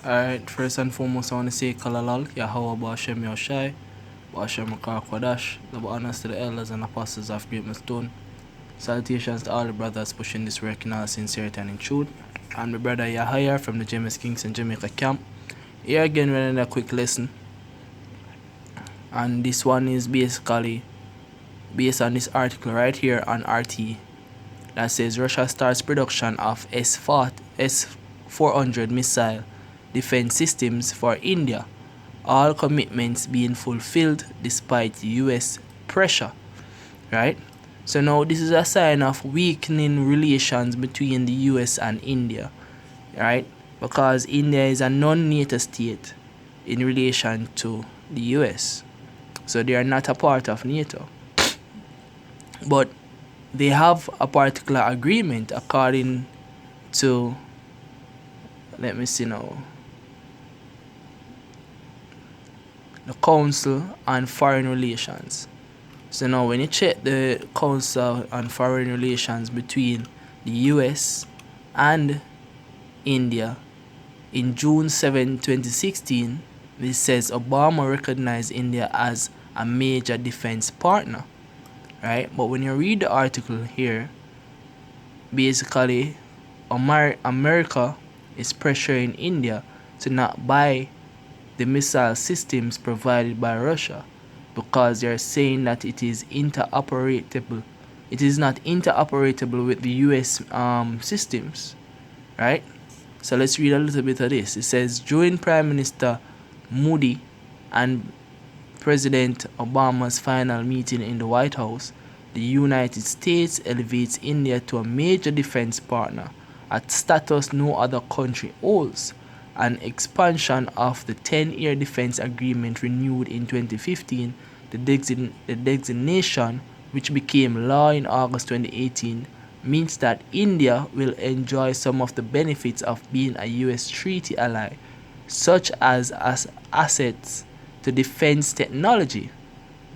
Alright, first and foremost, I want to say Kalalal, Yahweh Bashem Yoshai, Bashem Kwadash, double honors to the elders and apostles of Great Stone. Salutations to all the brothers pushing this work in all sincerity and in truth. And my brother Yahya from the James Kingston Jamaica camp. Here again with another quick lesson. And this one is basically based on this article right here on RT that says Russia starts production of S-400 missile defense systems for India, all commitments being fulfilled despite US pressure, right? So now this is a sign of weakening relations between the US and India, right? Because India is a non-NATO state in relation to the US. So they are not a part of NATO. But they have a particular agreement according to, let me see now, the Council on Foreign Relations. So now when you check the Council on Foreign Relations between the US and India, in June 7, 2016, it says Obama recognized India as a major defense partner, right? But when you read the article here, basically America is pressuring India to not buy the missile systems provided by Russia because they're saying that it is interoperable. It is not interoperable with the US systems, right? So let's read a little bit of this. It says, during Prime Minister Modi and President Obama's final meeting in the White House, the United States elevates India to a major defense partner, a status no other country holds. An expansion of the 10-year defense agreement renewed in 2015, the designation, which became law in August 2018, means that India will enjoy some of the benefits of being a US treaty ally, such as access to defense technology.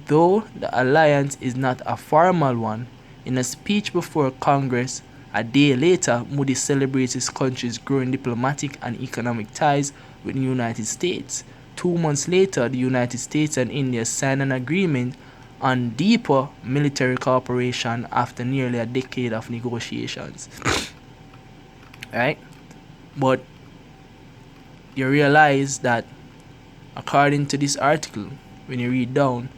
Though the alliance is not a formal one, in a speech before Congress a day later, Modi celebrates his country's growing diplomatic and economic ties with the United States. 2 months later, the United States and India signed an agreement on deeper military cooperation after nearly a decade of negotiations. Right? But you realize that according to this article, when you read down,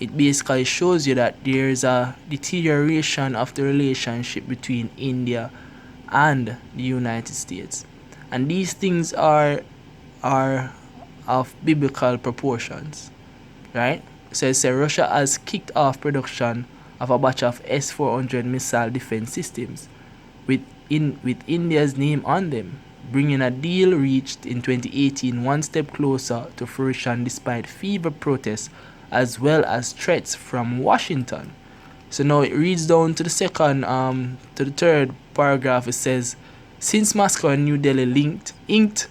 it basically shows you that there's a deterioration of the relationship between India and the United States. And these things are of biblical proportions, right? So it says Russia has kicked off production of a batch of S-400 missile defense systems with India's name on them, bringing a deal reached in 2018 one step closer to fruition despite fever protests as well as threats from Washington. So now it reads down to the third paragraph. It says, since Moscow and New Delhi inked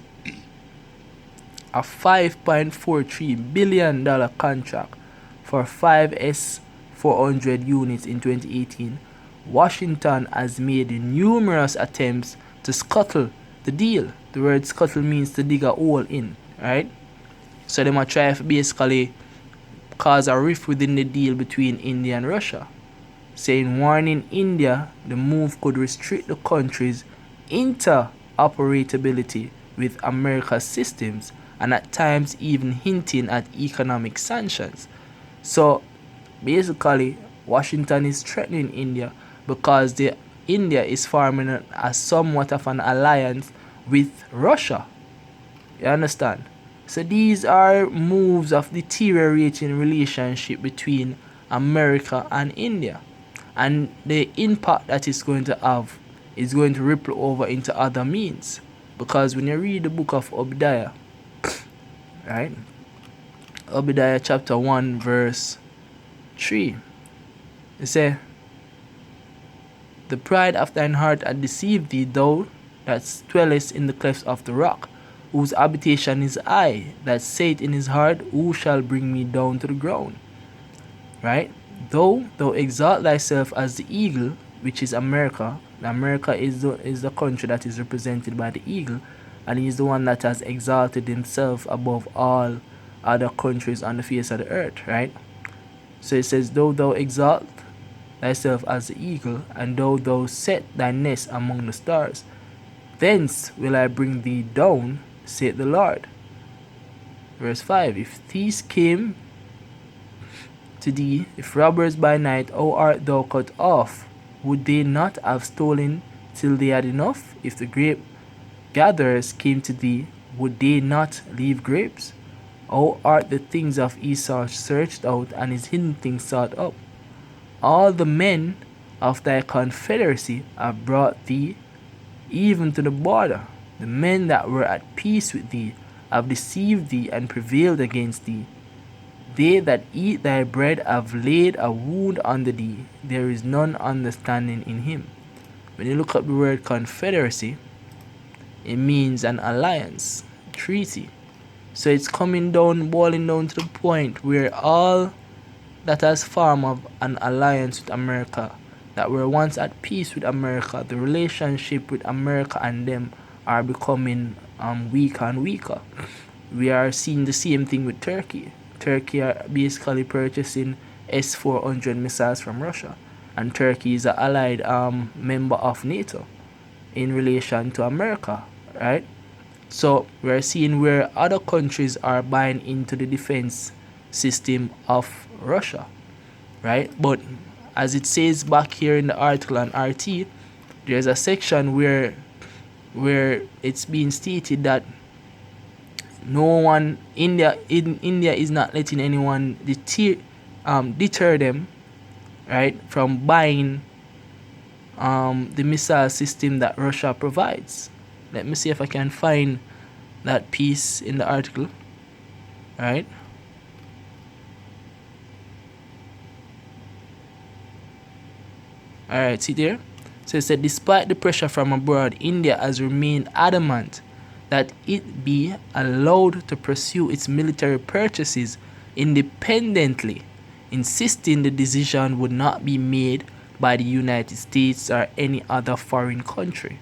a $5.43 billion contract for 5 S-400 units in 2018, Washington has made numerous attempts to scuttle the deal. The word scuttle means to dig a hole in, right? So they might try to basically cause a rift within the deal between India and Russia, warning India the move could restrict the country's interoperability with America's systems and at times even hinting at economic sanctions. So basically, Washington is threatening India because India is forming a somewhat of an alliance with Russia. You understand? So these are moves of deteriorating relationship between America and India. And the impact that it's going to have is going to ripple over into other means. Because when you read the book of Obadiah, right? Obadiah chapter 1 verse 3. It says, the pride of thine heart hath deceived thee, thou that dwellest in the clefts of the rock, whose habitation is I, that saith in his heart, who shall bring me down to the ground? Right? Though thou exalt thyself as the eagle, which is America. America is the country that is represented by the eagle. and He is the one that has exalted Himself above all other countries on the face of the earth, right? So it says, though thou exalt thyself as the eagle, and though thou set thy nest among the stars, thence will I bring thee down, saith the Lord. Verse 5, if thieves came to thee, if robbers by night, how art thou cut off? Would they not have stolen till they had enough? If the grape gatherers came to thee, would they not leave grapes? How art the things of Esau searched out, and his hidden things sought up? All the men of thy confederacy have brought thee even to the border. The men that were at peace with thee have deceived thee and prevailed against thee. They that eat thy bread have laid a wound under thee. There is none understanding in him. When you look up the word confederacy, it means an alliance, treaty. So it's coming down, boiling down to the point where all that has formed of an alliance with America, that were once at peace with America, the relationship with America and them are becoming weaker and weaker. We are seeing the same thing with Turkey. Turkey are basically purchasing S-400 missiles from Russia, and Turkey is an allied member of NATO in relation to America, right? So we're seeing where other countries are buying into the defense system of Russia, right? But as it says back here in the article on RT, there's a section where it's being stated that no one India is not letting anyone deter them, right, from buying the missile system that Russia provides. Let me see if I can find that piece in the article, right? Alright, see there? So it said, despite the pressure from abroad, India has remained adamant that it be allowed to pursue its military purchases independently, insisting the decision would not be made by the United States or any other foreign country,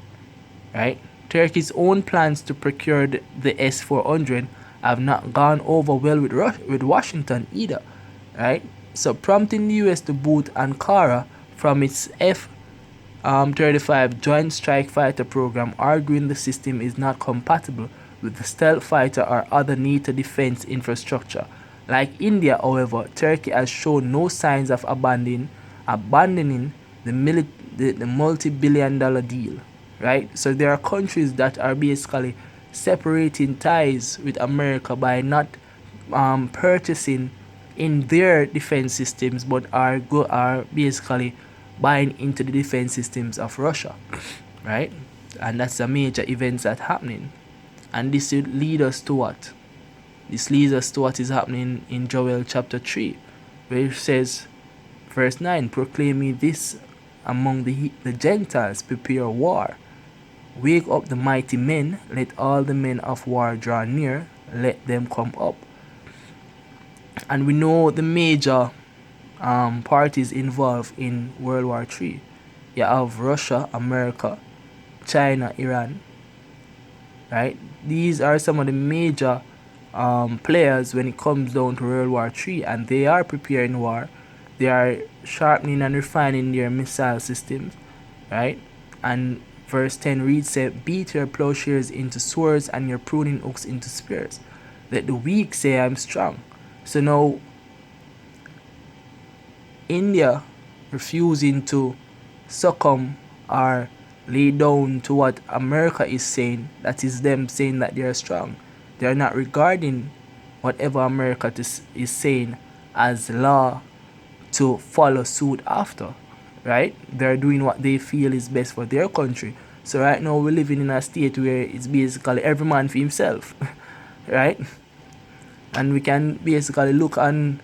right? Turkey's own plans to procure the S-400 have not gone over well with Washington either, right? So prompting the US to boot Ankara from its F-35 Joint Strike Fighter program, arguing the system is not compatible with the stealth fighter or other NATO defense infrastructure. Like India, however, Turkey has shown no signs of abandoning the multi-billion-dollar deal, right? So there are countries that are basically separating ties with America by not purchasing in their defense systems, but are basically buying into the defense systems of Russia, right? And that's a major event that's happening. And this will lead us to what? This leads us to what is happening in Joel chapter 3, where it says, verse 9, proclaim ye this among the Gentiles, prepare war. Wake up the mighty men, let all the men of war draw near, let them come up. And we know the major parties involved in World War III. You have Russia, America, China, Iran, right? These are some of the major players when it comes down to World War III, and they are preparing war. They are sharpening and refining their missile systems, right? And verse 10 reads, say, beat your plowshares into swords and your pruning hooks into spears. Let the weak say, I'm strong. So now, India refusing to succumb or lay down to what America is saying, that is them saying that they are strong. They are not regarding whatever America is saying as law to follow suit after, right? They're doing what they feel is best for their country. So right now we're living in a state where it's basically every man for himself, right? And we can basically look on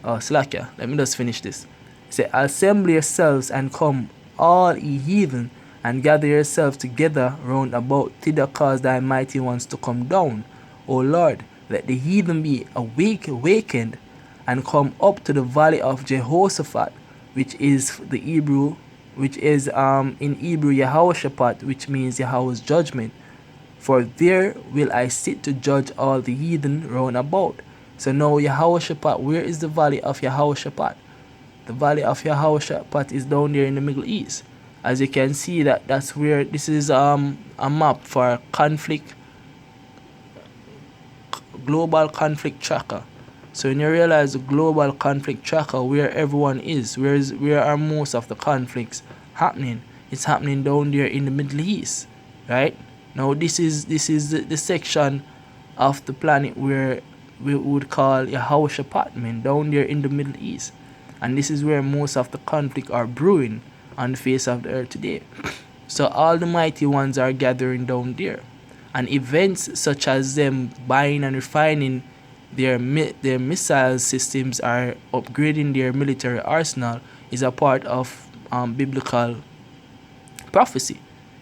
Slakia. Let me just finish this. It say, assemble yourselves and come, all ye heathen, and gather yourselves together round about, thither cause thy mighty ones to come down. O Lord, let the heathen be awakened, and come up to the valley of Jehoshaphat, which is in Hebrew Yehoshaphat, which means Yahweh's judgment. For there will I sit to judge all the heathen round about. So now Yehoshaphat, where is the valley of Yehoshaphat? The valley of Yehoshaphat is down there in the Middle East. As you can see, that's where this is a map for conflict, global conflict tracker. So when you realize the global conflict tracker, where everyone is, where are most of the conflicts happening? It's happening down there in the Middle East, right? Now this is the section of the planet where we would call Yehoshaphat, down there in the Middle East. And this is where most of the conflict are brewing on the face of the earth today. So all the mighty ones are gathering down there. And events such as them buying and refining their missile systems are upgrading their military arsenal is a part of biblical prophecy.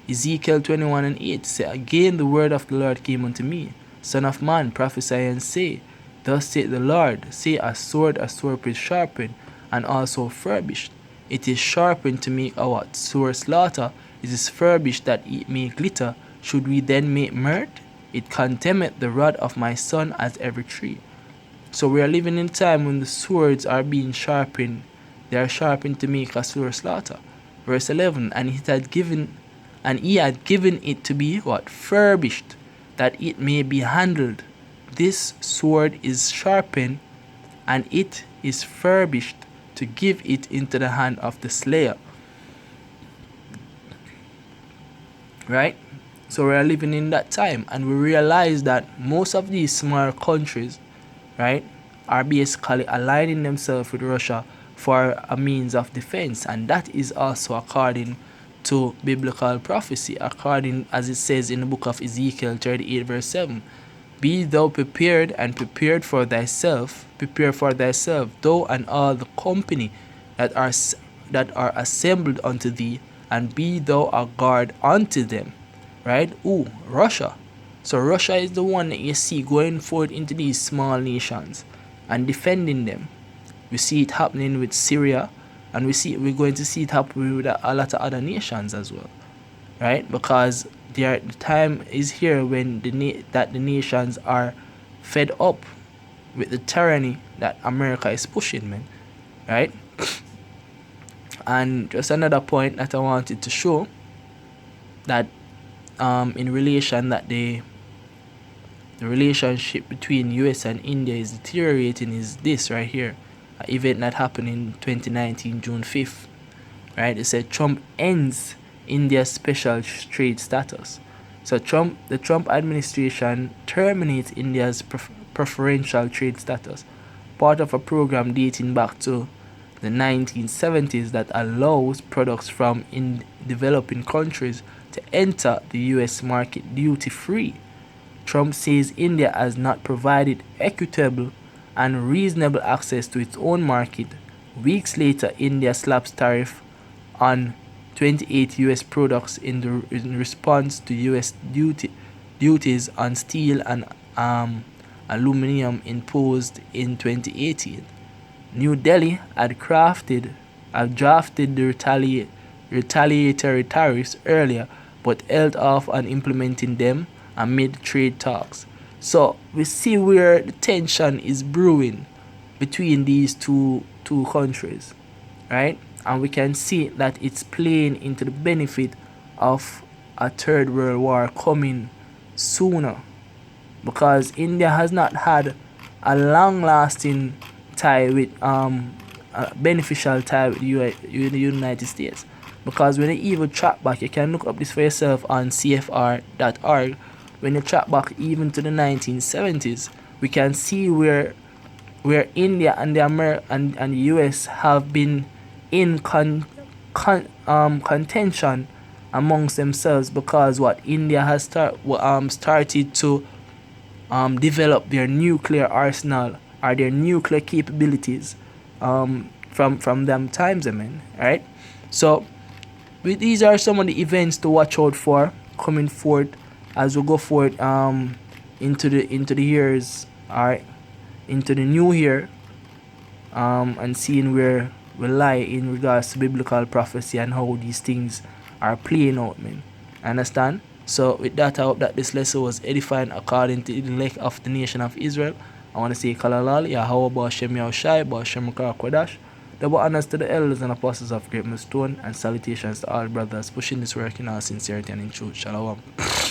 Ezekiel 21:8 say, Again the word of the Lord came unto me, Son of man, prophesy and say, Thus saith the Lord, say a sword is sharpened, and also furbished. It is sharpened to make a what? Sore slaughter. It is furbished that it may glitter. Should we then make mirth? It contemneth the rod of my son as every tree. So we are living in a time when the swords are being sharpened. They are sharpened to make a sore slaughter. Verse 11, and he had given it to be what? Furbished, that it may be handled. This sword is sharpened, and it is furbished to give it into the hand of the slayer. Right? So we are living in that time, and we realize that most of these small countries, right, are basically aligning themselves with Russia for a means of defense, and that is also according to biblical prophecy, according as it says in the book of Ezekiel 38 verse 7. Be thou prepared and prepared for thyself, prepare for thyself, thou and all the company that are assembled unto thee, and be thou a guard unto them. Right? Russia. So Russia is the one that you see going forward into these small nations and defending them. We see it happening with Syria, and we're going to see it happening with a lot of other nations as well, right? Because the time is here when the nations are fed up with the tyranny that America is pushing, man, right? And just another point that I wanted to show, that in relation that the relationship between US and India is deteriorating, is this right here. An event that happened in 2019 June 5th, right? It said Trump ends India's special trade status. So the Trump administration terminates India's preferential trade status, part of a program dating back to the 1970s that allows products from developing countries to enter the US market duty-free. Trump says India has not provided equitable and reasonable access to its own market. Weeks later, India slaps tariff on 28 US products in response to US duties on steel and aluminum imposed in 2018. New Delhi had drafted the retaliatory tariffs earlier, but held off on implementing them amid trade talks. So we see where the tension is brewing between these two countries, right? And we can see that it's playing into the benefit of a third world war coming sooner, because India has not had a long-lasting tie with a beneficial tie with the United States. Because when you even track back, you can look up this for yourself on CFR.org. When you track back even to the 1970s, we can see where India and the US have been in contention amongst themselves, because what India has started to develop their nuclear arsenal or their nuclear capabilities from them times, right? So these are some of the events to watch out for coming forward as we go forward into the years, alright, into the new year, and seeing where we lie in regards to biblical prophecy and how these things are playing out, man. Understand? So with that, I hope that this lesson was edifying according to the elect of the nation of Israel. I want to say Kalalal, Yahweh Shem Yahushai, Shem Kodash. Double honors to the elders and apostles of Great Millstone, and salutations to all brothers pushing this work in all sincerity and in truth. Shalom.